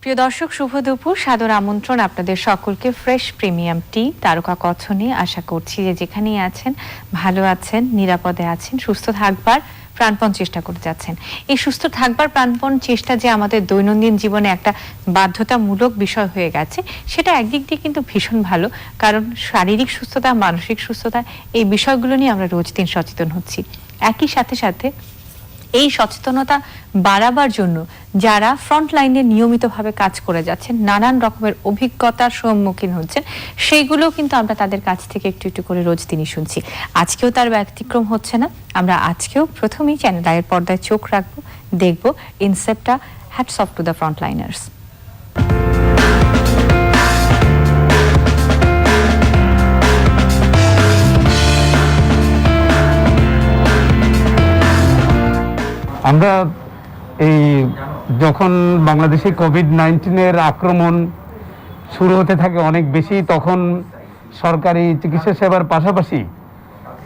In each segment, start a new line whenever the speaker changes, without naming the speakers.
প্রিয় দর্শক, শুভ দুপুর। সাদর আমন্ত্রণ আপনাদের সকলকে ফ্রেশ প্রিমিয়াম টি তারকা কথনে। আশা করছি যে যেখানেই আছেন ভালো আছেন, নিরাপদে আছেন, সুস্থ থাকবার প্রাণপণ চেষ্টা করে যাচ্ছেন। এই সুস্থ থাকবার প্রাণপণ চেষ্টা যে আমাদের দৈনন্দিন জীবনে একটা বাধ্যতামূলক বিষয় হয়ে গেছে, সেটা একদিক দিয়ে কিন্তু ভীষণ ভালো। কারণ শারীরিক সুস্থতা, মানসিক সুস্থতা, এই বিষয়গুলো নিয়ে আমরা রোজ দিন সচেতন হচ্ছি। একই সাথে সাথে এই সচেতনতা বাড়াবার জন্য যারা ফ্রন্ট লাইনে নিয়মিতভাবে কাজ করে যাচ্ছেন, নানান রকমের অভিজ্ঞতার সম্মুখীন হচ্ছেন, সেইগুলো কিন্তু আমরা তাদের কাছ থেকে একটু একটু করে রোজ দিনই শুনছি। আজকেও তার ব্যতিক্রম হচ্ছে না। আমরা আজকেও প্রথমেই চ্যানেল আইয়ের পর্দায় চোখ রাখবো, দেখবো Incepta hats off to the front liners.
আমরা এই যখন বাংলাদেশে কোভিড-19 আক্রমণ শুরু হতে থাকে অনেক বেশি, তখন সরকারি চিকিৎসা সেবার পাশাপাশি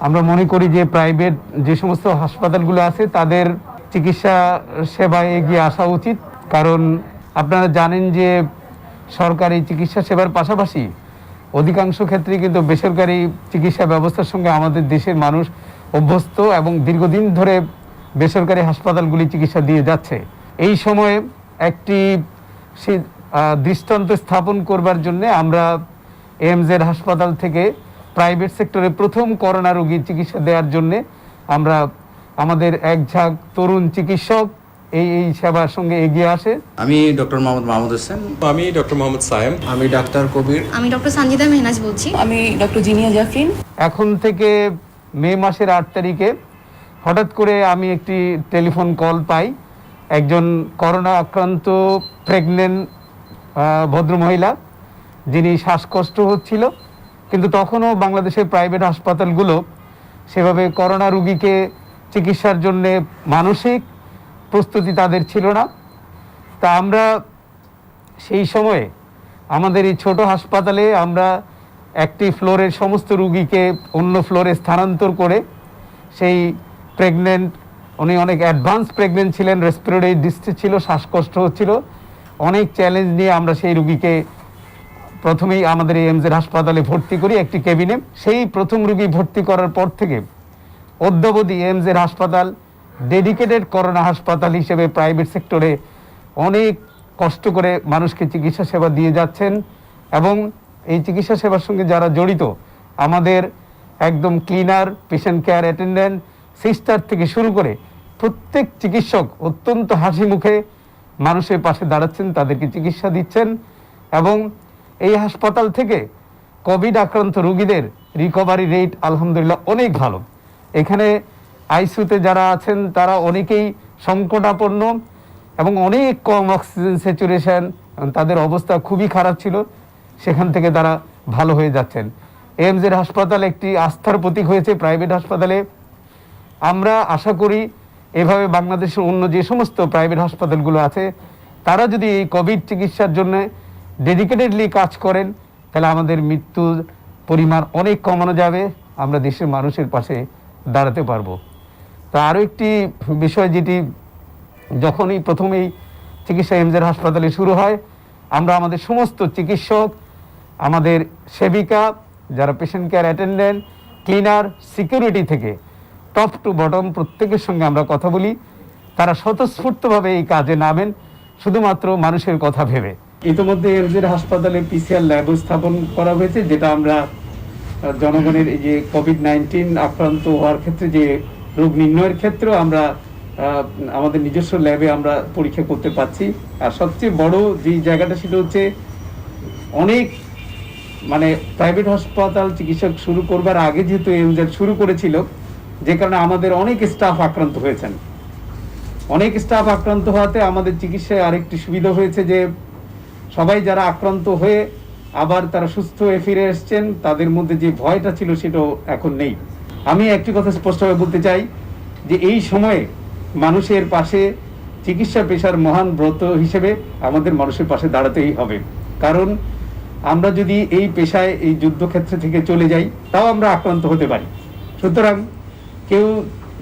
আমরা মনে করি যে প্রাইভেট যে সমস্ত হাসপাতালগুলো আছে তাদের চিকিৎসা সেবায় এগিয়ে আসা উচিত। কারণ আপনারা জানেন যে সরকারি চিকিৎসা সেবার পাশাপাশি অধিকাংশ ক্ষেত্রে কিন্তু বেসরকারি চিকিৎসা ব্যবস্থার সঙ্গে আমাদের দেশের মানুষ অভ্যস্ত এবং দীর্ঘদিন ধরে বেসরকারি হাসপাতালগুলি চিকিৎসা দিয়ে যাচ্ছে। এই সময়ে একটি দৃষ্টান্ত স্থাপন করবার জন্য আমরা এমজেড হাসপাতাল থেকে প্রাইভেট সেক্টরে প্রথম করোনা রোগীর চিকিৎসা দেওয়ার জন্য আমরা আমাদের এক ঝাঁক তরুণ চিকিৎসক এই সেবার সঙ্গে এগিয়ে আসে।
আমি ডক্টর মোহাম্মদ মাহমুদ হোসেন।
আমি ডক্টর মোহাম্মদ সায়েম।
আমি ডাক্তার কবির।
আমি ডক্টর সঞ্জিদা মেহনাজ বলছি।
আমি ডক্টর জিনিয়া জাফরিন।
এখন থেকে মে মাসের 8 তারিখে হঠাৎ করে আমি একটি টেলিফোন কল পাই। একজন করোনা আক্রান্ত প্রেগনেন্ট ভদ্রমহিলা, যিনি শ্বাসকষ্ট হচ্ছিল, কিন্তু তখনও বাংলাদেশের প্রাইভেট হাসপাতালগুলো সেভাবে করোনা রোগীকে চিকিৎসার জন্য মানসিক প্রস্তুতি তাদের ছিল না। তা আমরা সেই সময়ে আমাদের এই ছোট হাসপাতালে আমরা একটি ফ্লোরের সমস্ত রোগীকে অন্য ফ্লোরে স্থানান্তর করে সেই প্রেগনেন্ট, উনি অনেক অ্যাডভান্স প্রেগনেন্ট ছিলেন, রেসপিরেটরি ডিস্ট্রেস ছিল, শ্বাসকষ্ট হচ্ছিল, অনেক চ্যালেঞ্জ নিয়ে আমরা সেই রুগীকে প্রথমেই আমাদের এই এমজেড হাসপাতালে ভর্তি করি একটি কেবিনে। সেই প্রথম রুগী ভর্তি করার পর থেকে অদ্যাবধি এমজেড হাসপাতাল ডেডিকেটেড করোনা হাসপাতাল হিসেবে প্রাইভেট সেক্টরে অনেক কষ্ট করে মানুষকে চিকিৎসা সেবা দিয়ে যাচ্ছেন। এবং এই চিকিৎসা সেবার সঙ্গে যারা জড়িত, আমাদের একদম cleaner, patient care attendant, sister থেকে শুরু করে প্রত্যেক চিকিৎসক অত্যন্ত হাসি মুখে মানুষের পাশে দাঁড়াচ্ছেন, তাদেরকে চিকিৎসা দিচ্ছেন। এবং এই হাসপাতাল থেকে কোভিড আক্রান্ত রোগীদের রিকভারি রেট আলহামদুলিল্লাহ অনেক ভালো। এখানে আইসিইউতে যারা আছেন তারা অনেকেই সংকটাপন্ন এবং অনেক কম অক্সিজেন স্যাচুরেশন, তাদের অবস্থা খুবই খারাপ ছিল, সেখান থেকে তারা ভালো হয়ে যাচ্ছেন। এমজেড হাসপাতাল একটি আস্থার প্রতীক হয়েছে প্রাইভেট হাসপাতালে। আমরা আশা করি এভাবে বাংলাদেশের অন্য যে সমস্ত প্রাইভেট হাসপাতালগুলো আছে তারা যদি এই কোভিড চিকিৎসার জন্য ডেডিকেটেডলি কাজ করেন, তাহলে আমাদের মৃত্যুর পরিমাণ অনেক কমানো যাবে, আমরা দেশের মানুষের পাশে দাঁড়াতে পারবো। তা আরও একটি বিষয়, যেটি যখনই প্রথমেই চিকিৎসা এমজেড হাসপাতালে শুরু হয়, আমরা আমাদের সমস্ত চিকিৎসক, আমাদের সেবিকা, যারা patient care attendant, cleaner, security থেকে টপ টু বটম প্রত্যেকের সঙ্গে আমরা কথা বলি। তারা স্বতঃস্ফূর্তভাবে এই কাজে নামেন শুধুমাত্র মানুষের কথা ভেবে। ইতিমধ্যে এমজেড হাসপাতালে পিসিআর ল্যাব স্থাপন করা হয়েছে, যেটা আমরা জনগণের এই যে কোভিড-19 আক্রান্ত হওয়ার ক্ষেত্রে যে রোগ নির্ণয়ের ক্ষেত্রেও আমরা আমাদের নিজস্ব ল্যাবে আমরা পরীক্ষা করতে পারছি। আর সবচেয়ে বড় যে জায়গাটা সেটা হচ্ছে অনেক প্রাইভেট হাসপাতাল চিকিৎসা শুরু করবার আগে যেহেতু এমজেড শুরু করেছিল, যে কারণে আমাদের অনেক স্টাফ আক্রান্ত হয়েছেন। অনেক স্টাফ আক্রান্ত হওয়াতে আমাদের চিকিৎসায় আরেকটি সুবিধা হয়েছে যে সবাই যারা আক্রান্ত হয়ে আবার তারা সুস্থ হয়ে ফিরে এসছেন, তাদের মধ্যে যে ভয়টা ছিল সেটাও এখন নেই। আমি একটি কথা স্পষ্টভাবে বলতে চাই যে এই সময়ে মানুষের পাশে চিকিৎসা পেশার মহান ব্রত হিসেবে আমাদের মানুষের পাশে দাঁড়াতেই হবে। কারণ আমরা যদি এই পেশায়, এই যুদ্ধক্ষেত্র থেকে চলে যাই, তাও আমরা আক্রান্ত হতে পারি। সুতরাং কেউ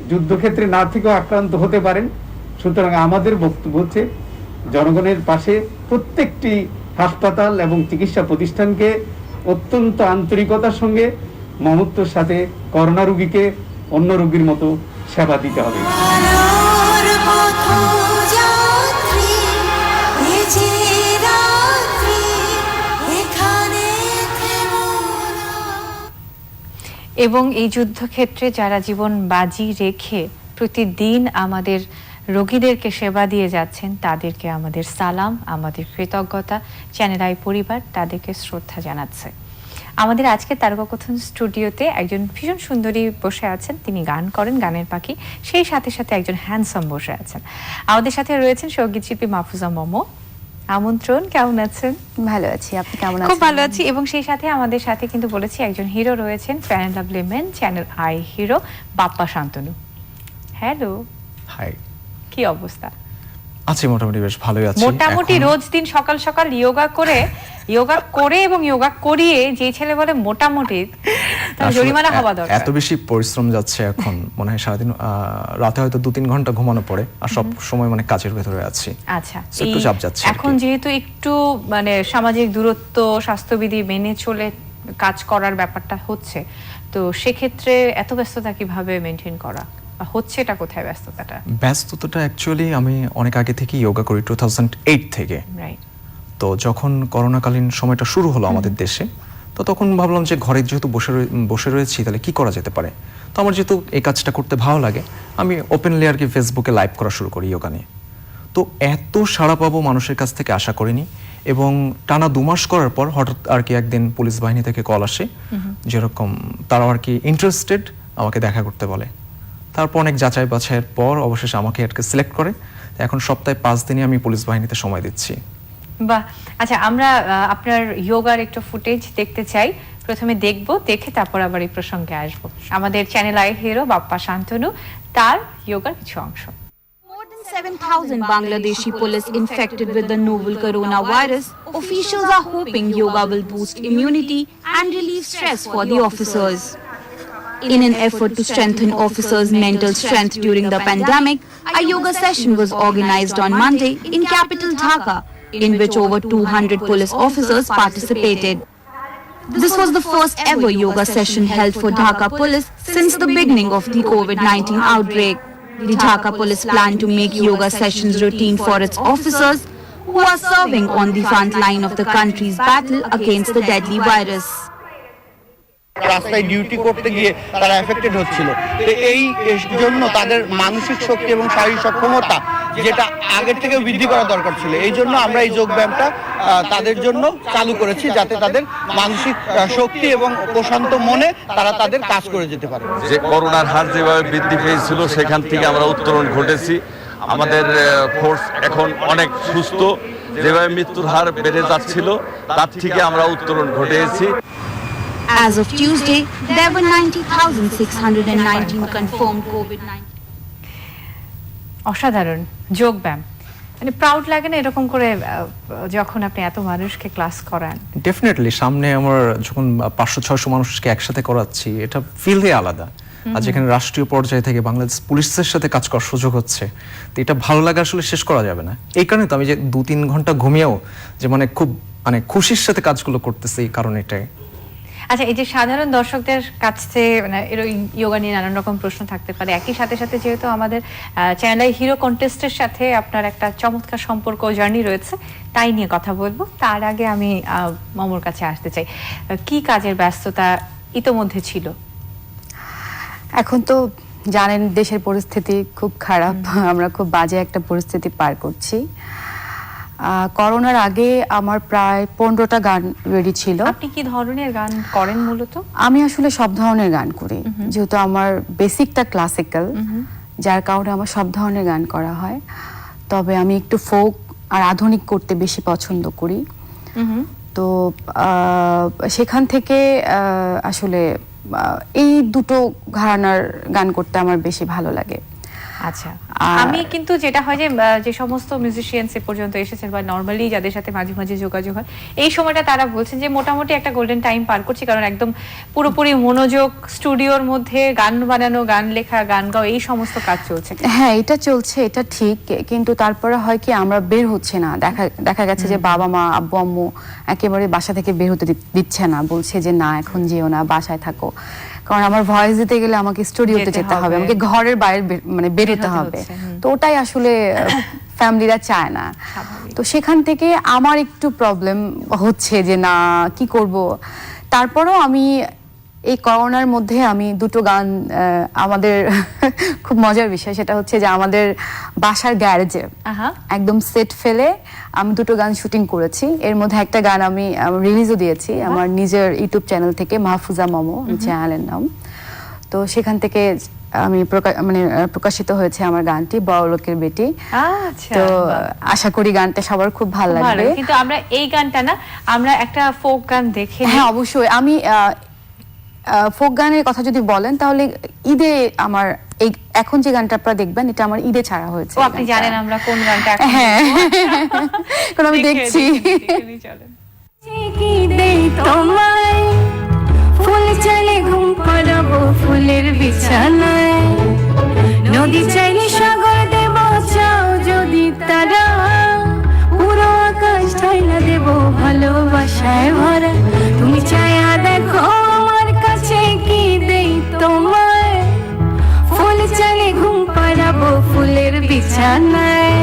যুদ্ধক্ষেত্রে না থেকেও আক্রান্ত হতে পারেন। সুতরাং আমাদের বক্তব্য হচ্ছে জনগণের পাশে প্রত্যেকটি হাসপাতাল এবং চিকিৎসা প্রতিষ্ঠানকে অত্যন্ত আন্তরিকতার সঙ্গে মমত্বর সাথে করোনা রোগীকে অন্য রোগীর মতো সেবা দিতে হবে।
এবং এই যুদ্ধক্ষেত্রে যারা জীবন বাজি রেখে প্রতিদিন আমাদের রোগীদেরকে সেবা দিয়ে যাচ্ছেন তাদেরকে আমাদের সালাম, আমাদের কৃতজ্ঞতা। চ্যানেল আই পরিবার তাদেরকে শ্রদ্ধা জানাচ্ছে। আমাদের আজকে তারকাকথন স্টুডিওতে একজন ভীষণ সুন্দরী বসে আছেন, তিনি গান করেন, গানের পাখি, সেই সাথে সাথে একজন হ্যান্ডসাম বসে আছেন। আমাদের সাথে রয়েছেন সঙ্গীত শিল্পী মাহফুজা মমো। আমন্ত্রণ, কেমন আছেন?
ভালো আছি, আপনি কেমন আছেন?
খুব ভালো আছি। এবং সেই সাথে আমাদের সাথে কিন্তু বলেছি একজন হিরো রয়েছেন, fan and lovely men, Channel I hero, Bappa Shantanu. Hello,
hi,
কি অবস্থা?
আছি মোটামুটি, বেশ ভালোই আছি।
মোটামুটি রোজ দিন সকাল সকাল যোগা করে এবং যোগা করিয়ে যে ছেলে বলে মোটামুটি, তার জরিমানা হওয়া দরকার।
এত বেশি পরিশ্রম যাচ্ছে এখন, মনে হয় সারাদিন রাতে হয়তো 2-3 ঘন্টা ঘুমানো পড়ে, আর সব সময় মানে কাজের ভেতরে আছি।
আচ্ছা,
একটু চাপ যাচ্ছে
এখন যেহেতু একটু মানে সামাজিক দূরত্ব, স্বাস্থ্যবিধি মেনে চলে কাজ করার ব্যাপারটা হচ্ছে, তো সেক্ষেত্রে এত ব্যস্ততা কিভাবে মেনটেন করা হচ্ছে? এটা কোথায় ব্যস্ততাটা?
ব্যস্ততাটা অ্যাকচুয়ালি আমি অনেক আগে থেকে যোগা করি, 2008 থেকে।
রাইট।
তো যখন করোনাকালীন সময়টা শুরু হলো আমাদের দেশে, তো তখন ভাবলাম যে ঘরে যেহেতু বসে রয়েছি, তাহলে কি করা যেতে পারে। তো আমার যেহেতু এই কাজটা করতে ভালো লাগে, আমি ওপেনলি আর কি ফেসবুকে লাইভ করা শুরু করি যোগা নিয়ে। তো এত সাড়া পাবো মানুষের কাছ থেকে আশা করিনি, এবং টানা 2 মাস করার পর হঠাৎ আর কি একদিন পুলিশ বাহিনী থেকে কল আসে, যেরকম তারাও আর কি ইন্টারেস্টেড, আমাকে দেখা করতে বলে। তারপর অনেক যাচাই বাছাইয়ের পর অবশেষে আমাকে আর কি সিলেক্ট করে। এখন সপ্তাহে 5 দিনই আমি পুলিশ বাহিনীতে সময় দিচ্ছি।
বাহ, আচ্ছা, আমরা আপনার যোগার একটু ফুটেজ দেখতে চাই। প্রথমে দেখব, দেখে তারপর আবার এই প্রসঙ্গে আসব। আমাদের channel I hero Bappa Shantanu, তার যোগার কিছু অংশ।
More than 7,000 Bangladeshi police infected with the novel coronavirus. Officials are hoping yoga will boost immunity and relieve stress for the officers. In an effort to strengthen officers' mental strength during the pandemic, a yoga session was organized on Monday in capital Dhaka, in which over 200 police officers participated. This was the first ever yoga session held for Dhaka police since the beginning of the COVID-19 outbreak. The Dhaka police plan to make yoga sessions routine for its officers who are serving on the front line of the country's battle against the deadly virus.
রাস্তায় duty করতে গিয়ে তারা affected হচ্ছিল। তো এই জন্য তাদের মানসিক শক্তি এবং শারীরিক সক্ষমতা যেটা আগের থেকে বৃদ্ধি করা দরকার ছিল, এই জন্য আমরা এই যোগ ব্যায়ামটা তাদের জন্য চালু করেছি, যাতে তাদের মানসিক শক্তি এবং প্রশান্ত মনে তারা তাদের কাজ করে যেতে পারে।
যে করোনার হার যেভাবে বৃদ্ধি পেয়েছিল, সেখান থেকে আমরা উত্তরণ ঘটেছি। আমাদের ফোর্স এখন অনেক সুস্থ। যেভাবে মৃত্যুর হার বেড়ে যাচ্ছিল, তার থেকে আমরা উত্তরণ ঘটেছি।
As of Tuesday, there were 90,619 confirmed COVID-19.
অসাধারণ যোগ ব্যায়াম, মানে প্রাউড লাগে না এরকম করে যখন আপনি এত মানুষকে ক্লাস করান?
ডেফিনেটলি, সামনে আমার যখন 500-600 মানুষকে একসাথে করাচ্ছি, এটা ফিলই আলাদা। আর যেখানে রাষ্ট্রীয় পর্যায়ে থেকে বাংলাদেশ পুলিশের সাথে কাজ করার সুযোগ হচ্ছে, তো এটা ভালো লাগা আসলে শেষ করা যাবে না। এই কারণে তো আমি যে 2-3 ঘন্টা ঘুমিয়েও যে মানে খুব মানে খুশির সাথে কাজগুলো করতেছি, এই কারণে এটাই।
আচ্ছা, এই যে সাধারণ দর্শকদের কাছে মানে যোগা নিয়ে নানান রকম প্রশ্ন থাকতে পারে, একই সাথে সাথে যেহেতু আমাদের চ্যানেল হিরো কন্টেস্টের সাথে আপনার একটা চমৎকার সম্পর্ক জার্নি রয়েছে, তাই নিয়ে কথা বলবো। তার আগে আমি মমর কাছে আসতে চাই, কি কাজের ব্যস্ততা ইতোমধ্যে ছিল?
এখন তো জানেন দেশের পরিস্থিতি খুব খারাপ, আমরা খুব বাজে একটা পরিস্থিতি পার করছি। করোনার আগে আমার প্রায় 15টা গান রেডি ছিল।
আপনি কি ধরনের গান করেন মূলত?
আমি আসলে সব ধরনের গান করি, যেহেতু আমার বেসিকটা ক্লাসিক্যাল, যার কারণে আমার সব ধরনের গান করা হয়। তবে আমি একটু ফোক আর আধুনিক করতে বেশি পছন্দ করি। তো সেখান থেকে আসলে এই দুটো ঘরানার গান করতে আমার বেশি ভালো লাগে।
আচ্ছা,
আর-
আমি কিন্তু যেটা হয় যে যে সমস্ত মিউজিশিয়ানস এ পর্যন্ত এসেছেন বা নর্মালি যাদের সাথে মাঝে মাঝে যোগাযোগ হয়, এই সময়টা তারা বলছেন যে মোটামুটি একটা গোল্ডেন টাইম পার করছি, কারণ একদম পুরোপুরি মনোযোগ, স্টুডিওর মধ্যে গান বানানো, গান লেখা, গান গাও, এই সমস্ত কাজ চলছে।
হ্যাঁ, এটা চলছে, এটা ঠিক, কিন্তু তারপরে হয় কি আমরা বের হচ্ছে না, দেখা গেছে যে বাবা মা আব্বু আম্মু একেবারে বাসা থেকে বের হতে দিচ্ছে না, বলছে যে না এখন যেও না, বাসায় থাকো, কারণ আমার ভয়েস দিতে গেলে আমাকে স্টুডিওতে
যেতে
যেতে হবে,
হবে।
আমাকে ঘরের বাইরে মানে বের হতে হবে, তো ওটাই আসলে ফ্যামিলিরা চায় না। তো সেখান থেকে আমার একটু প্রবলেম হচ্ছে যে না কি করব। তারপরও আমি এই করোনার মধ্যে আমি দুটো গান আমাদের খুব মজার বিষয় সেটা হচ্ছে যে আমাদের বাসার গ্যারেজে
আহা,
একদম সেট ফেলে আমি দুটো গান শুটিং করেছি। এর মধ্যে একটা গান আমি রিলিজও দিয়েছি আমার নিজের ইউটিউব চ্যানেল থেকে, মাহফুজা মমো চ্যানেলের নাম। তো সেখান থেকে আমি প্রকাশিত হয়েছে আমার গানটি বড়লোকের বেটি।
আচ্ছা,
তো
বাহ।
আশা করি গানটা সবার খুব ভালো
ভালো,
লাগবে।
কিন্তু আমরা এই গানটা না, আমরা একটা ফোক গান দেখে নিই।
হ্যাঁ অবশ্যই, আমি ফোক গানের কথা যদি বলেন তাহলে ঈদে আমার এই এখন যে গানটা আপনারা দেখবেন এটা আমার ঈদে ছাড়া হয়েছে।
ও, আপনি জানেন আমরা কোন গানটা এখন
হ্যাঁ
দেখবো?
কারণ আমি
দেখে
দেখছি।
নিই, চলেন।
কি দেই তোমায়, ফুল চাইলে ঘুম পাড়াবো ফুলের বিছানায়, নদী চাইলে সাগর দেব চাও যদি তারা, পুরো আকাশ ঢাইলা দেব ভালোবাসায় ভরা, তুমি চায়া দেখো আমার কাছে কি দেই তোমায়, ফুল চাইলে ঘুম পাড়াবো ফুলের বিছানায়।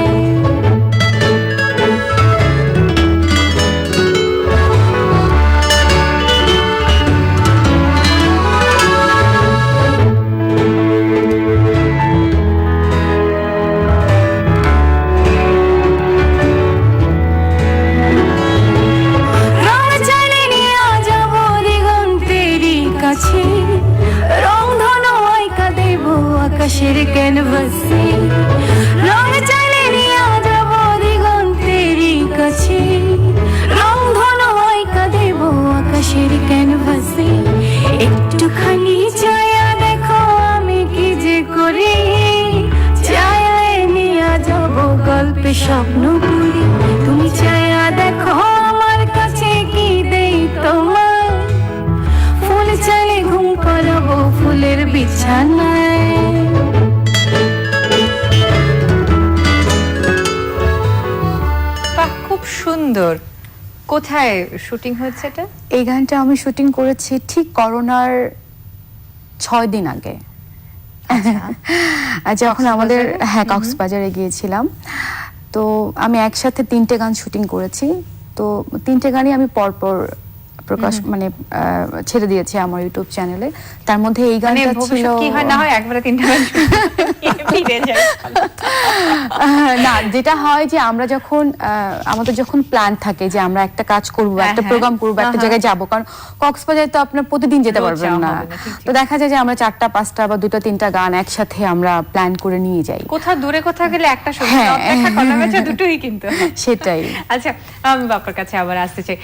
রং চাইলে নিয়ে যাবো দিগন্তেরই কাছে, রং ধনু আঁকা দেব আকাশের ক্যানভাসে, রং চাইলে নিয়ে যাবো দিগন্তেরই কাছে, রং ধনু আঁকা দেব আকাশের ক্যানভাসে, একটুখানি ছায়া দেখো আমি কি যে করি, ছায়ায় নিয়ে যাবো গল্পে স্বপ্ন পুরি, তুমি ছায়া দেখো আমার কাছে কি দেই তোমার, ফুল চাইলে ঘুম পাড়াবো ফুলের বিছানায়।
বাহ, খুব সুন্দর। কোথায় শুটিং হচ্ছে এটা?
এই গানটা আমি শুটিং করেছি ঠিক করোনার 6 দিন আগে। আর যখন আমাদের হ্যাঁ কক্সবাজারে গিয়েছিলাম, তো আমি একসাথে 3টে গান শুটিং করেছি। তো 3টে গানই আমি পরপর প্রকাশ ছেড়ে দিয়েছি আমার ইউটিউব চ্যানেলে। তার মধ্যে এই
মানে
গানটা ছিল
ভবিষ্যৎ কি হয় না হয় একবারে 3টা গান ফিরে যায়।
না, যেটা হয় যে আমরা যখন আমাদের যখন প্ল্যান থাকে যে আমরা একটা কাজ করব, একটা প্রোগ্রাম করব, একটা জায়গায় যাব, কারণ কক্সবাজারে তো আপনার প্রতিদিন যেতে
রোজ
পারবেন
যাওয়া
না।
হবে না, ঠিক, ঠিক।
তো দেখা যায় যে আমরা 4টা 5টা বা 2টা 3টা গান একসাথে আমরা প্ল্যান করে নিয়ে যাই।
কোথাও দূরে কোথাও গেলে একটা সময়
হ্যাঁ।
অপেক্ষা করা গেছে দুটোই কিন্তু।
সেটাই।
আচ্ছা, আমি বাবার কাছে আবার আসতে চাই।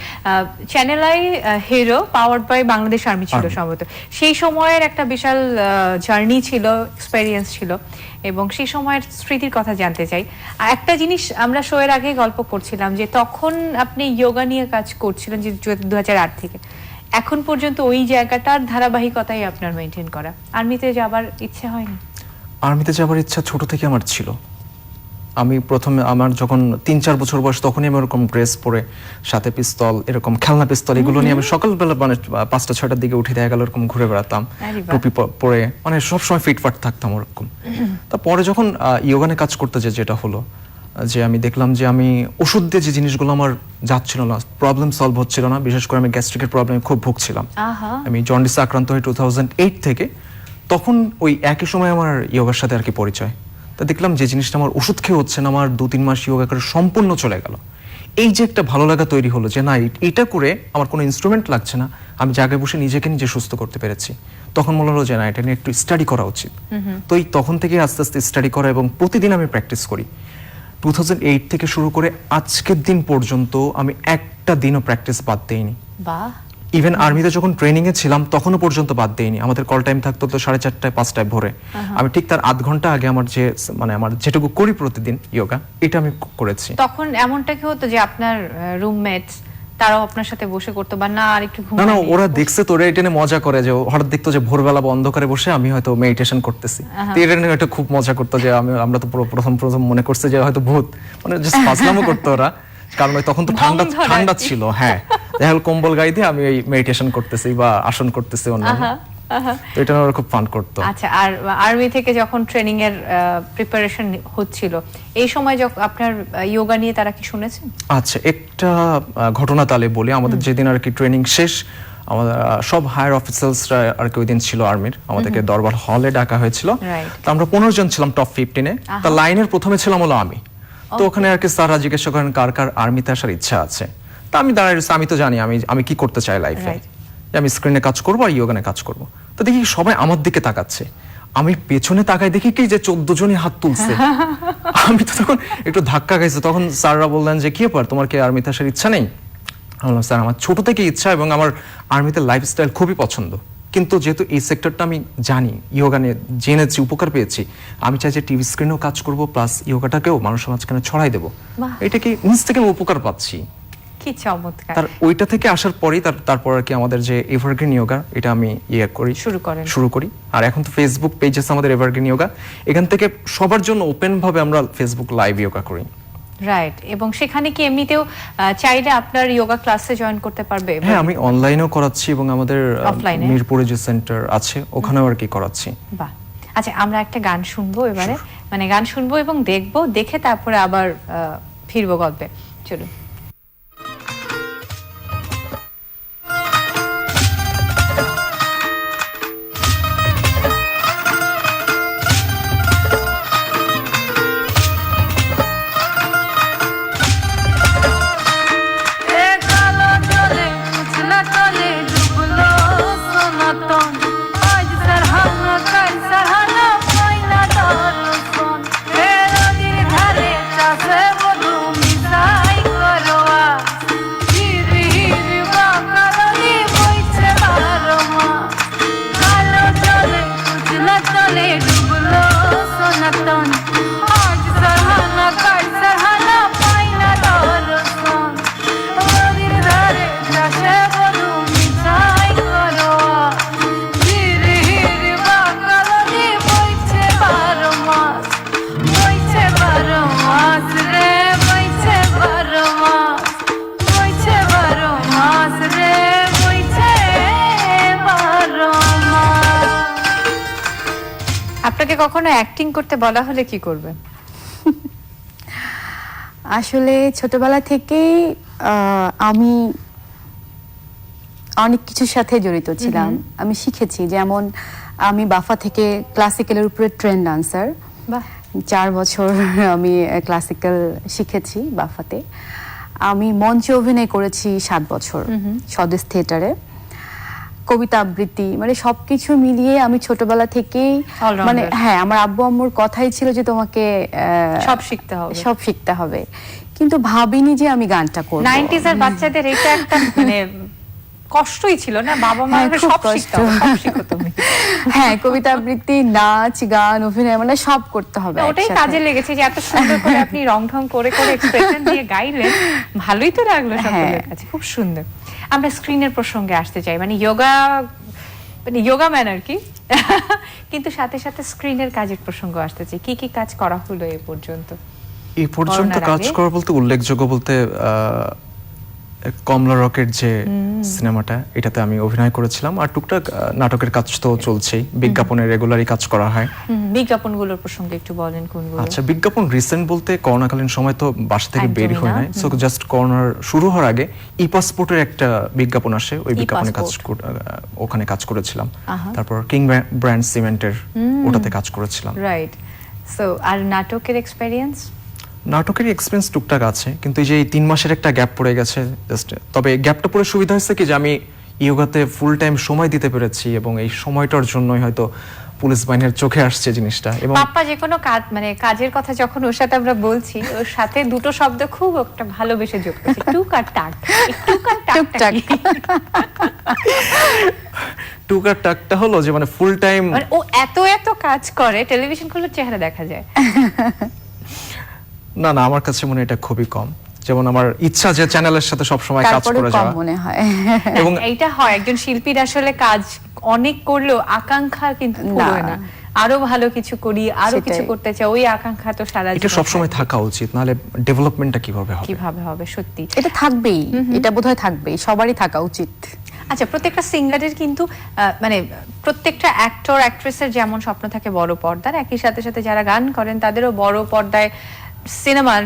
Channel I hero powered by Bangladesh army ছিল সম্ভবত। সেই সময়ের একটা বিশাল জার্নি ছিল, এক্সপেরিয়েন্স ছিল, এবং সেই সময়ের স্মৃতির কথা জানতে চাই। আর একটা জিনিস আমরা শোয়ের আগে গল্প করছিলাম যে তখন আপনি যোগা নিয়ে কাজ করছিলেন যে 2008 থেকে এখন পর্যন্ত ওই জায়গাটার ধারাবাহিকতাই আপনার মেনটেন করা। আর্মিতে যাবার ইচ্ছে হয়নি?
আর্মিতে যাওয়ার ইচ্ছা ছোট থেকে আমার ছিল। আমি প্রথমে আমার যখন 3-4 বছর বয়স তখনই আমি এরকম ড্রেস পরে, সাথে পিস্তল, এরকম খেলনা পিস্তল, এগুলো নিয়ে আমি সকালবেলা মানে 5টা-6টার দিকে উঠে দেখা গেল এরকম ঘুরে বেড়াতাম,
আরে বাহ।
টুপি পরে, মানে সবসময় ফিটফাট থাকতাম ওরকম। তারপরে যখন ইয়োগানে কাজ করতে যেটা হলো যে আমি দেখলাম যে আমি ওষুধ দিয়ে যে জিনিসগুলো আমার যাচ্ছিল না, প্রবলেম সলভ হচ্ছিল না, বিশেষ করে আমি গ্যাস্ট্রিকের প্রবলেমে খুব ভুগছিলাম।
আহা,
আমি জন্ডিসে আক্রান্ত হই 2008 থেকে। তখন ওই একই সময় আমার ইয়োগার সাথে আর কি পরিচয়। তা দেখলাম যে জিনিসটা আমার ওষুধ খেয়ে হচ্ছে না, আমার 2-3 মাস ইয়োগা করে সম্পূর্ণ চলে গেল। এই যে একটা ভালো লাগা তৈরি হলো যে না, এটা করে আমার কোনো ইনস্ট্রুমেন্ট লাগছে না, আমি জায়গায় বসে নিজেকে নিজে সুস্থ করতে পেরেছি। তখন মনে হলো যে না, এটা নিয়ে একটু স্টাডি করা উচিত। তো এই তখন থেকে আস্তে আস্তে স্টাডি করা এবং প্রতিদিন আমি প্র্যাকটিস করি। 2008 থেকে শুরু করে আজকের দিন পর্যন্ত আমি একটা দিনও প্র্যাকটিস বাদ দেইনি।
বাহ,
ইভেন আর্মিতে যখন ট্রেনিং এ ছিলাম তখনও পর্যন্ত বাদ দেইনি। আমাদের কল টাইম থাকতো তো 4:30টায় 5টায় ভোরে, আমি ঠিক তার আধ ঘন্টা আগে আমার যে মানে আমার যেটুকু করি প্রতিদিন যোগা, এটা আমি করেছি।
তখন এমনটা কি হতো যে আপনার রুমমেটস তারাও আপনার সাথে বসে করতো, বা না আর একটু
না
ঘুমাই
না,
নেই?
ওরা দেখছে তো, ওরা এটা নিয়ে মজা করে যে হঠাৎ দেখতো যে ভোরবেলা বা অন্ধকারে বসে আমি হয়তো মেডিটেশন করতেছি, তো এটা নিয়ে এটা খুব মজা করতো যে আমরা তো প্রথম মনে করছে যে হয়তো ভূত, মানে জাস্ট ফাজলামো করতো ওরা, কারণ ওই তখন তো ঠান্ডা
ভঙ্গ ধরা
ঠান্ডা
আর কি।
ছিল। হ্যাঁ, দেখা গেল কম্বল গায়ে দিয়ে আমি এই মেডিটেশন করতেছি বা আসন করতেছি অন্যান্য, তো এটা ওরা খুব ফান করতো।
আচ্ছা, আর আর্মি থেকে যখন ট্রেনিং এর প্রিপারেশন হচ্ছিল, এই সময় যখন আপনার যোগা নিয়ে তারা কি শুনেছেন?
আচ্ছা, একটা ঘটনা তাহলে বলি। আমাদের যেদিন আর কি ট্রেনিং শেষ, আমাদের সব হায়ার অফিসার্সরা আর কি ওই দিন ছিল আর্মির, আমাদেরকে দরবার হলে ডাকা হয়েছিল।
Right.
তো আমরা 15 জন ছিলাম টপ 15-এ। তা লাইনের প্রথমে ছিলাম হলো আমি। তো ওখানে আর কি স্যাররা জিজ্ঞাসা করেন কার কার আর্মিতে আসার ইচ্ছা আছে। তা আমি দাঁড়াই রয়েছি, আমি তো জানি আমি কি করতে চাই লাইফে,
Right.
যে আমি স্ক্রিনে কাজ করবো আর ইয়োগানে কাজ করবো। তো দেখি সবাই আমার দিকে তাকাচ্ছে, আমি পেছনে তাকাই দেখি কি যে 14 জনই হাত তুলছে। আমি তো তখন একটু ধাক্কা খাইছে। তখন স্যাররা বললেন যে কি ব্যাপার, তোমার কি আর্মিতে আসার ইচ্ছা নেই? আমি বললাম স্যার, আমার ছোট থেকে ইচ্ছা এবং আমার আর্মিতে লাইফস্টাইল খুবই পছন্দ, কিন্তু যেহেতু এই সেক্টরটা আমি জানি, ইয়োগা নিয়ে জেনেছি, উপকার পেয়েছি, আমি চাই যে টিভি স্ক্রিনেও কাজ করব, প্লাস ইয়োগাটাকেও মানুষের মাঝখানে ছড়াই দেবো।
বাহ।
এটা কি নিজ থেকে আমি উপকার পাচ্ছি।
কি চমৎকার।
তার ওইটা থেকে আসার পরেই তারপর আর কি আমাদের যে এভারগ্রিন ইয়োগা, এটা আমি শুরু করি। আর এখন তো ফেসবুক পেজ আছে আমাদের এভারগ্রিন ইয়োগা, এখান থেকে সবার জন্য ওপেন ভাবে আমরা ফেসবুক লাইভ ইয়োগা করি।
রাইট, এবং সেখানে কি এমনিতেও চাইলে আপনার যোগা ক্লাসে জয়েন করতে পারবে?
হ্যাঁ, আমি অনলাইনেও করাচ্ছি এবং আমাদের
Offline-এ?
মিরপুরে যে সেন্টার আছে ওখানেও আর কি করাচ্ছি।
বাহ। আচ্ছা, আমরা একটা গান শুনবো এবারে, মানে গান শুনবো এবং দেখবো, দেখে তারপরে আবার ফিরবো গল্পে। চলুন। আপনাকে কখনো অ্যাক্টিং করতে বলা হলে কি করবেন?
আসলে ছোটবেলা থেকেই আমি অনেক কিছুর সাথে জড়িত ছিলাম। আমি শিখেছি, যেমন আমি বাফা থেকে ক্লাসিক্যালের উপরে ট্রেন ডান্সার।
বাহ।
4 বছর আমি ক্লাসিক্যাল শিখেছি বাফাতে। আমি মঞ্চে অভিনয় করেছি 7 বছর স্বদেশ থিয়েটারে। কবিতা আবৃত্তি, মানে সবকিছু মিলিয়ে আমি ছোটবেলা থেকেই,
All-rounder।
মানে হ্যাঁ, আমার আব্বু আম্মুর কথাই ছিল যে তোমাকে
সব শিখতে হবে।
কিন্তু ভাবিনি যে আমি গানটা করব।
90s এর বাচ্চাদের এটা একটা মানে কষ্টই ছিল না, বাবা মা
হ্যাঁ, খুব
সব
কষ্ট।
শিখো তুমি।
হ্যাঁ, কবিতা আবৃত্তি, নাচ, গান, অভিনয়, মানে সব করতে হবে
ওটাই
একসাথে।
কাজে লেগেছে যে এত সুন্দর করে আপনি রং ঢং করে এক্সপ্রেশন দিয়ে গাইলেন, ভালোই তো লাগলো সকলের কাছে, খুব সুন্দর। আমরা স্ক্রিনের প্রসঙ্গে আসতে চাই, মানে যোগা ম্যান আর কি, কিন্তু সাথে সাথে স্ক্রিনের কাজের প্রসঙ্গ আসতে চাই। কি কি কাজ করা হলো এ পর্যন্ত?
এই পর্যন্ত
করোনার
কাজ
আগে?
করা বলতে উল্লেখযোগ্য বলতে কমলা রকেট যে সিনেমাটা, এটাতে আমি অভিনয় করেছিলাম। আর টুকটাক নাটকের কাজ তো চলছেই, বিজ্ঞাপনের রেগুলারই কাজ করা হয়।
বিজ্ঞাপনগুলোর প্রসঙ্গে একটু বলেন কোনগুলো?
আচ্ছা, বিজ্ঞাপন রিসেন্ট বলতে করোনাকালীন সময় তো বাসা থেকে বের
একদমই
হয়
না।
নাই, সো জাস্ট করোনার শুরু হওয়ার আগে ই পাসপোর্টের একটা বিজ্ঞাপন আসে, ওই বিজ্ঞাপনে ওখানে কাজ করেছিলাম। তারপর কিং ব্র্যান্ড সিমেন্টের ওটাতে কাজ করেছিলাম।
রাইট। সো আর নাটকের এক্সপেরিয়েন্স?
নাটকের এক্সপেরিয়েন্স টুকটাক আছে, কিন্তু এই যে 3 মাসের একটা গ্যাপ পড়ে গেছে জাস্ট। তবে গ্যাপটা পড়ে সুবিধা হয়েছে কি যে আমি ইয়োগাতে ফুল টাইম সময় দিতে পেরেছি, এবং এই সময়টার জন্যই হয়তো পুলিশ বাহিনীর চোখে আসছে জিনিসটা। এবং
পাপ্পা যে কোনো কাজ, মানে কাজের কথা যখন ওর সাথে আমরা বলছি, ওর সাথে দুটো শব্দ খুব একটা ভালোবেসে যোগ করছে, টুক আর টাক। টুক আর টাক।
টুকার টাকটা হলো যে মানে ফুল টাইম
মানে ও এত এত কাজ করে, টেলিভিশন খুললে চেহারা দেখা যায়।
না না, আমার কাছে মনে হয় এটা খুবই কম। যেমন আমার ইচ্ছা যে চ্যানেলের সাথে সব সময় কাজ
তারপরে
করে
কম
যাওয়া,
মনে হয়।
এবং
এইটা হয়, একজন শিল্পীর আসলে কাজ অনেক করলেও আকাঙ্ক্ষা কিন্তু ফুরোয় না, আরো ভালো কিছু করি, আরো
সেটাই।
কিছু করতে চাই, ওই আকাঙ্ক্ষা তো সারা
এটা
জীবন
সব সময়
থাকবে।
থাকা উচিত, নাহলে ডেভেলপমেন্টটা কিভাবে হবে?
কিভাবে হবে সত্যি।
এটা থাকবেই, এটা বোধহয় থাকবেই, সবারই থাকা উচিত।
আচ্ছা, প্রত্যেকটা সিঙ্গারের কিন্তু মানে প্রত্যেকটা অ্যাক্টর অ্যাক্ট্রেসের যেমন স্বপ্ন থাকে বড় পর্দার, একই সাথে সাথে যারা গান করেন তাদেরও বড় পর্দায় সিনেমার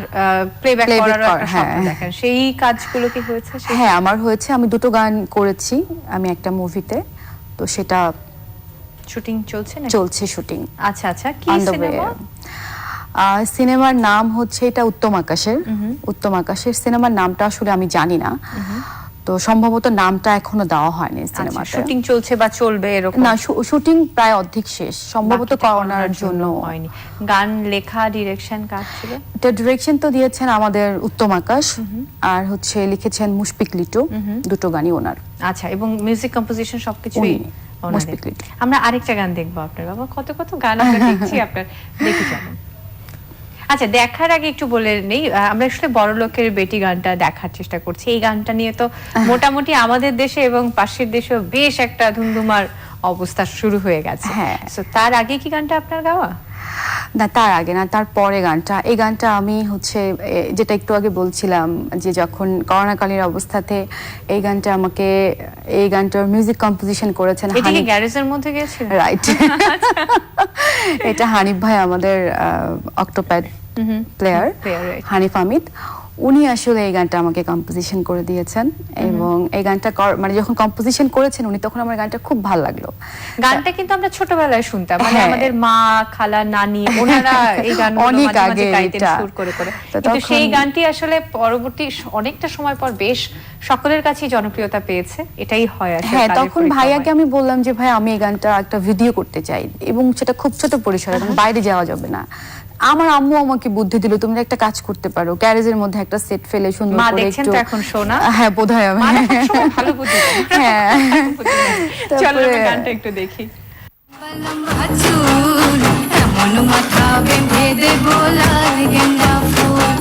প্লেব্যাক
Playback
করারও একটা
করা,
স্বপ্ন
হ্যাঁ।
দেখেন। সেই কাজগুলো কি হয়েছে?
হ্যাঁ, আমার হয়েছে, আমি 2টো গান করেছি আমি একটা মুভিতে, তো সেটা
শুটিং চলছে না?
চলছে শুটিং।
আচ্ছা আচ্ছা, কি
On the way.
সিনেমা?
সিনেমার নাম হচ্ছে এটা উত্তম আকাশের। উত্তম আকাশের সিনেমার নামটা আসলে আমি জানি না, তো সম্ভবত নামটা এখনো দেওয়া হয়নি সিনেমাতে।
শুটিং চলছে বা চলবে এরকম?
না, শুটিং প্রায় অর্ধেক শেষ, সম্ভবত
বাকিটা
করোনার জন্য
হয়নি। গান লেখা, ডিরেকশন কাজ ছিল?
এটা ডিরেকশন তো দিয়েছেন আমাদের উত্তম আকাশ, আর হচ্ছে লিখেছেন মুশফিক লিটু, 2টো গানই ওনার।
আচ্ছা, এবং মিউজিক কম্পোজিশন সবকিছুই
উনি,
ওনাদের।
মুশফিক লিটু।
আমরা আরেকটা গান দেখবো আপনার। বাবা, কত কত গান আমরা দেখছি আপনার, দেখি যাবেন। আচ্ছা, দেখার আগে একটু বলে নেই, আমরা আসলে বড় লোকের বেটি গানটা দেখার চেষ্টা করছি। এই গানটা নিয়ে তো মোটামুটি আমাদের দেশে এবং পাশের দেশেও বেশ একটা ধুমধুমার অবস্থা শুরু হয়ে গেছে।
হ্যাঁ।
So, তার আগে কি গানটা আপনার গাওয়া?
না, তার আগে না, তার পরে গানটা। এই গানটা আমি হচ্ছে যেটা একটু আগে বলছিলাম, যে যখন করোনাকালীন অবস্থাতে এই গানটা আমাকে, এই গানটার মিউজিক কম্পোজিশন করেছেন
এটা কি
হানিফ।
গ্যারেজের মধ্যে গেছিল?
রাইট। এটা হানিফ ভাই, আমাদের Octapad player,
right.
Hanif Amit, উনি আসলে এই গানটা আমাকে কম্পোজিশন করে দিয়েছেন। এবং এই গানটা মানে যখন কম্পোজিশন করেছেন উনি, তখন আমার গানটা খুব ভালো লাগলো।
গানটা কিন্তু আমরা ছোটবেলায় শুনতাম, মানে
হ্যাঁ।
আমাদের মা, খালা, নানি ওনারা এই গানগুলো
অনেক
মাঝে মাঝে
আগে
গাইতেন
এটা।
সুর করে করে।
তো
কিন্তু
তখন-
সেই গানটি আসলে পরবর্তী অনেকটা সময় পর বেশ সকলের কাছেই জনপ্রিয়তা পেয়েছে। এটাই হয় আসলে।
হ্যাঁ,
তাদের
তখন
পরিক্রমায়।
ভাইয়াকে আমি বললাম যে ভাই, আমি এই গানটা একটা ভিডিও করতে চাই, এবং সেটা খুব ছোট পরিসরে, কারণ বাইরে যাওয়া যাবে না। আমার আম্মু আমাকে বুদ্ধি দিল, তুমি একটা কাজ করতে পারো, গ্যারেজের মধ্যে একটা সেট ফেলে সুন্দর
মা
করে
দেখছেন তো এখন শোনা?
হ্যাঁ, বোধহয় আমি।
মা না সবসময় ভালো বুদ্ধি দেন।
হ্যাঁ।
চলো আমরা
তারপরে-
গানটা একটু দেখি।
লম্বা চুল, এমন মাথা বেঁধে দেবো লাল গেন্দা ফুল,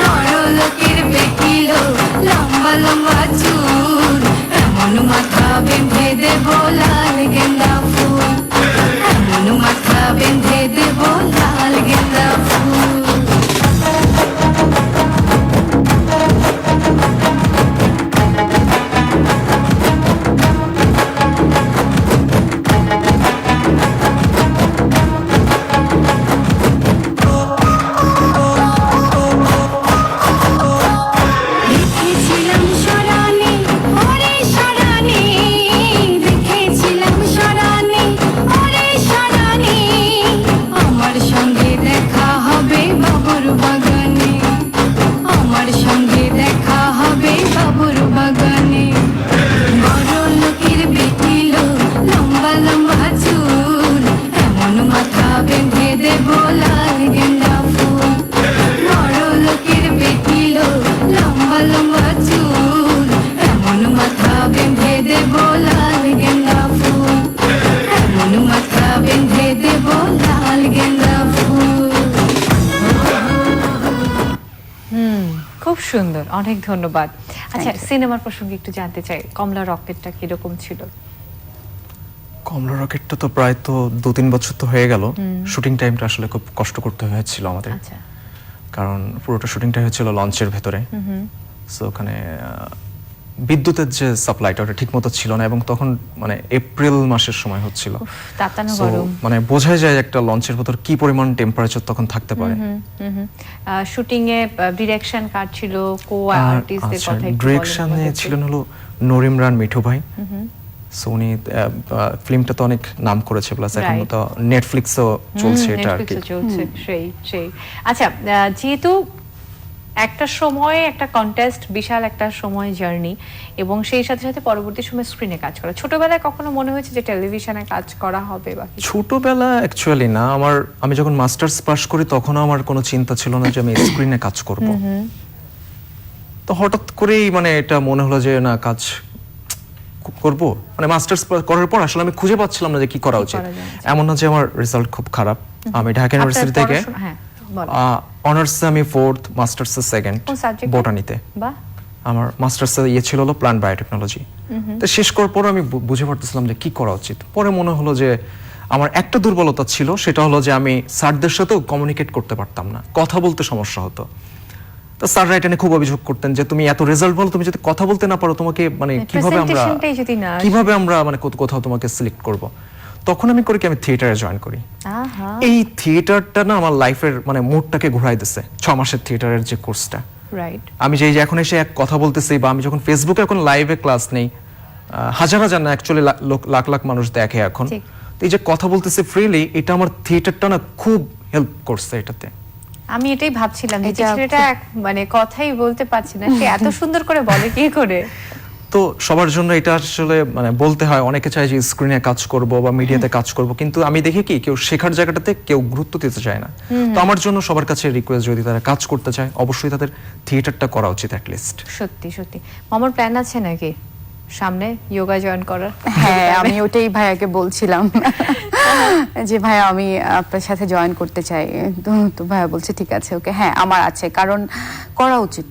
বড় লোকের বেটিলো, লম্বা লম্বা চুল, এমন মাথা বেঁধে দেবো লাল গেন্দা ফুল, এমন মাথা বেঁধে দেবো লাল গেন্দা ফুল। দেখেছিলাম সরানি, ওরে সরানি, দেখেছিলাম সরানি, ওরে সরানি, আমার সঙ্গে দেখা হবে বাবুর বাগানে, আমার সঙ্গে দেখা হবে বাবুর বাগানে, বড় লোকের বেটিলো, লম্বা লম্বা চুল, এমন মাথা বেঁধে দেবো লাল গেন্দা ফুল, বড় লোকের বেটিলো, লম্বা লম্বা চুল, এমন মাথা বেঁধে দেবো লাল গেন্দা ফুল, এমন মাথা বেঁধে দেবো লাল গেন্দা ফুল।
খুব সুন্দর, অনেক ধন্যবাদ। আচ্ছা, সিনেমার প্রসঙ্গে একটু জানতে চাই, কমলা রকেটটা কিরকম ছিল?
কমলা রকেটটা তো প্রায় তো 2-3 বছর তো হয়ে গেল। শুটিং টাইমটা আসলে খুব কষ্ট করতে হয়েছিল আমাদের,
আচ্ছা,
কারণ পুরোটা শুটিংটা হয়েছিল লঞ্চের ভেতরে। সো ওখানে বিদ্যুতের যে সাপ্লাইটা ওটা ঠিক মতো ছিল না, এবং তখন মানে এপ্রিল মাসের সময় হচ্ছিল।
তাতানো
So,
গরম।
মানে বোঝাই যায় একটা লঞ্চের ভেতর কি পরিমাণ টেম্পারেচার তখন থাকতে পারে।
শুটিং এ ডিরেকশন কার ছিল, কো আর্টিস্টদের কথা একটু বলেন
ডিরেকশনে
আমাদেরকে।
ছিলেন হলো নরিমরান মিঠু ভাই। সো উনি ফিল্মটা তো অনেক নাম করেছে, প্লাস এখন
Right.
তো নেটফ্লিক্সও চলছে এটা আর কি।
নেটফ্লিক্সে চলছে, সেই। আচ্ছা, যেহেতু একটা সময় একটা কন্টেস্ট, বিশাল একটা সময় জার্নি, এবং সেই সাথে সাথে পরবর্তী সময় স্ক্রিনে কাজ করা, ছোটবেলায় কখনো মনে হয়েছে যে টেলিভিশনে কাজ করা হবে বা কিছু?
ছোটবেলা অ্যাকচুয়ালি না, আমি যখন মাস্টার্স পাস করি তখনও আমার কোনো চিন্তা ছিল না যে আমি স্ক্রিনে কাজ করব। তো হঠাৎ করেই মানে এটা মনে হলো যে না, কাজ করব, মানে মাস্টার্স করার পর আসলে আমি খুঁজে পাচ্ছিলাম না যে কি করা উচিত। এমন না যে আমার রেজাল্ট খুব খারাপ, আমি ঢাকা ইউনিভার্সিটি থেকে
হ্যাঁ
অনার্সে আমি 4th, মাস্টার্সে 2nd
কোন সাবজেক্ট?
বোটানিতে।
বাহ,
আমার মাস্টার্সে ছিল হলো প্ল্যান্ট বায়োটেকনোলজি। তো শেষ করার পর আমি বুঝে পারতেছিলাম যে কি করা উচিত। পরে মনে হলো যে আমার একটা দুর্বলতা ছিল, সেটা হলো যে আমি স্যারদের সাথেও কমিউনিকেট করতে পারতাম না, কথা বলতে সমস্যা হতো। তো স্যাররা এটা নিয়ে খুব অভিযোগ করতেন যে তুমি এত রেজাল্ট ভালো, তুমি যদি কথা বলতে না পারো তোমাকে মানে
প্রেজেন্টেশনটাই যদি না আসে।
কিভাবে আমরা মানে কোথাও তোমাকে সিলেক্ট করব। তখন আমি করি কি, আমি থিয়েটারে জয়েন করি।
আহা,
এই থিয়েটারটা না আমার লাইফের মানে মুডটাকে ঘুরাই দিছে। 6 মাসের থিয়েটারের যে কোর্সটা,
রাইট।
আমি যে এখন এসে এক কথা বলতেছি, বা আমি যখন ফেসবুকে এখন লাইভে ক্লাস নেই, হাজার হাজার না অ্যাকচুয়ালি লাখ লাখ মানুষ দেখে এখন।
ঠিক।
তো এই যে কথা বলতেছি ফ্রিলি, এটা আমার থিয়েটারটা না খুব হেল্প করছে এটাতে।
আমি এটাই ভাবছিলাম যে
এটা
ছেলেটা মানে কথাই বলতে পারছে না, সে এত সুন্দর করে বলে কি করে।
তো সবার জন্য এটা আসলে মানে বলতে হয়, অনেকে চায় যে স্ক্রিনে কাজ করব বা মিডিয়াতে কাজ করব, কিন্তু আমি দেখি কি কেউ শেখার জায়গাটাতে কেউ গুরুত্ব দিতে চায় না। তো আমার জন্য সবার কাছে রিকোয়েস্ট, যদি তারা কাজ করতে চায় অবশ্যই তাদের থিয়েটারটা করা উচিত অ্যাটলিস্ট।
সত্যি সত্যি মামার প্ল্যান আছে নাকি সামনে যোগা জয়েন করার?
হ্যাঁ, আমি ওটাই ভাইয়াকে বলছিলাম যে ভাইয়া আমি আপনার সাথে জয়েন করতে চাই। তো ভাইয়া বলছে ঠিক আছে, ওকে, হ্যাঁ আমার আছে, কারণ করা উচিত।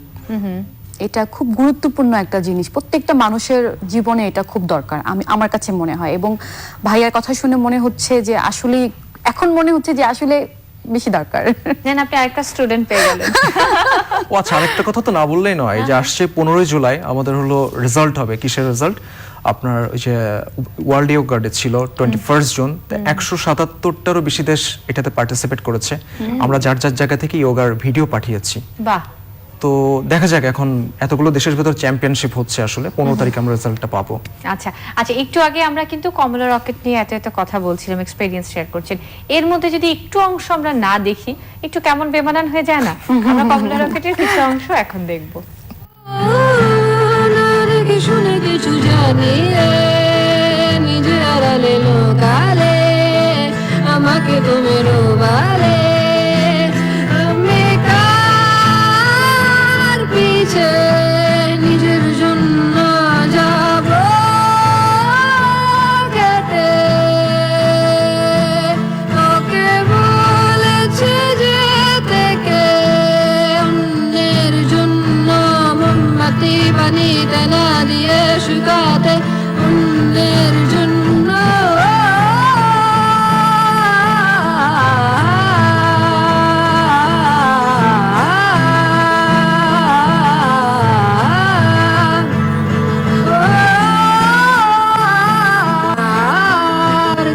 এটা খুব গুরুত্বপূর্ণ একটা জিনিস, প্রত্যেকটা মানুষের জীবনে এটা খুব দরকার আমার কাছে মনে হয়। এবং ভাইয়ার কথা শুনে মনে হচ্ছে যে আসলে এখন মনে হচ্ছে যে আসলে বেশি দরকার।
যেন আপনি আরেকটা স্টুডেন্ট পেয়ে গেলেন।
ও আচ্ছা, আরেকটা কথা তো না বললেই নয়, যে আসছে 15ই জুলাই আমাদের হলো রেজাল্ট হবে। কিসের রেজাল্ট? আপনার ওই যে ওয়ার্ল্ড ইয়োগা ডে ছিল 21 জুন, 177টারও বেশি দেশ এটাতে পার্টিসিপেট করেছে। আমরা যার যার জায়গা থেকে ইয়োগার ভিডিও পাঠিয়েছি।
বাহ,
তো দেখা যাক, এখন এতগুলো দেশের ভেতর চ্যাম্পিয়নশিপ হচ্ছে, আসলে 15 তারিখে আমরা রেজাল্টটা পাবো।
আচ্ছা আচ্ছা, একটু আগে আমরা কিন্তু কমলা রকেট নিয়ে এত কথা বলছিলাম, এক্সপেরিয়েন্স শেয়ার করছেন। এর মধ্যে যদি একটু অংশ আমরা না দেখি, একটু কেমন বেমানান হয়ে যায় না? আমরা কমলা রকেটের কিছু অংশ এখন দেখব।
শুনে কিছু জানি নিজে আড়ালে লোকালে আমাকে তুমি রোবালে আমি কার পিছে নিজের জন্য যাব কেটে ওকে বলেছে যেতে কে অন্যের জন্য মোমবাতি বানিতে না দিয়ে শুকাতে অন্যের জন্য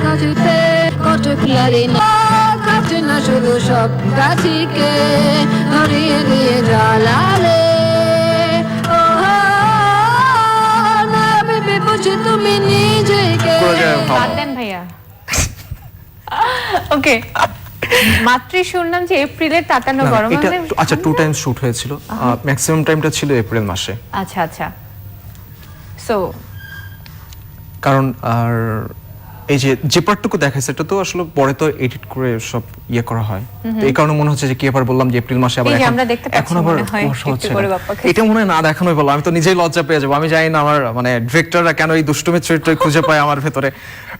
গাছিতে কটক লারি না কাটে না শুধু সব গাছিকে ধরিয়ে দিয়ে জ্বালালে তুমি নিজেকে
বাদ দেন ভাইয়া। ওকে, মাত্রই শুনলাম যে এপ্রিলের তাতানো
না,
গরম।
এটা আচ্ছা 2 টাইমস শুট হয়েছিল, ম্যাক্সিমাম টাইমটা ছিল এপ্রিল মাসে।
আচ্ছা আচ্ছা, সো
কারণ আর এই যে পার্টটুকু দেখাইছে এটা তো আসলে পরে তো এডিট করে সব ইয়ে করা হয়। তো এই কারণে মনে হচ্ছে যে কি আবার বললাম যে এপ্রিল মাসে আবার
এই যে
এখন
আমরা দেখতে পাচ্ছি
এখন আবার
মনে হয়
কুয়াশা
একটু
হচ্ছে
করে
না।
বাপ্পাকে।
এটা মনে হয় না দেখানোই ভালো, আমি তো নিজেই লজ্জা পেয়ে যাবো। আমি জানি না আমার মানে ডিরেক্টররা কেন এই দুষ্টুমির চরিত্র খুঁজে পায় আমার ভেতরে।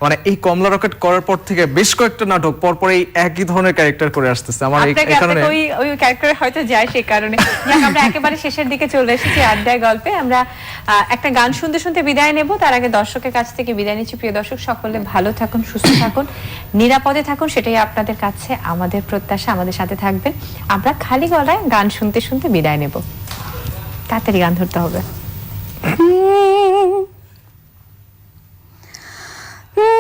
মানে এই কমলা রকেট করার পর থেকে বেশ কয়েকটা নাটক পর এই একই ধরনের ক্যারেক্টার করে আসতেছে আমার এই
আপনাকে
কারণে।
ওই ক্যারেক্টারে হয়তো যায় সেই কারণে। যাক, আমরা একেবারে শেষের দিকে চলে এসেছি আড্ডায় গল্পে। আমরা একটা গান শুনতে শুনতে বিদায় নেব। তার আগে দর্শকের কাছ থেকে বিদায় নিচ্ছি। প্রিয় দর্শক, সকলে ভালো থাকুন, সুস্থ থাকুন, নিরাপদে থাকুন, সেটাই আপনাদের কাছে আমাদের প্রত্যাশা। আমাদের সাথে থাকবেন। আমরা খালি গলায় গান শুনতে শুনতে বিদায় নেব। তাড়াতাড়ি গান ধরতে হবে।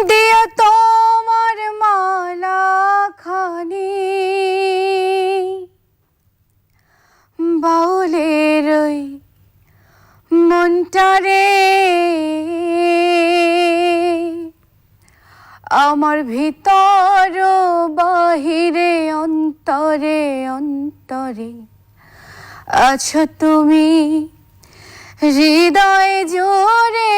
দিয়া তোমার মালা খানি বাউলের ওই মনটারে আমার ভিতর বাহিরে অন্তরে অন্তরে আছো তুমি হৃদয় জোরে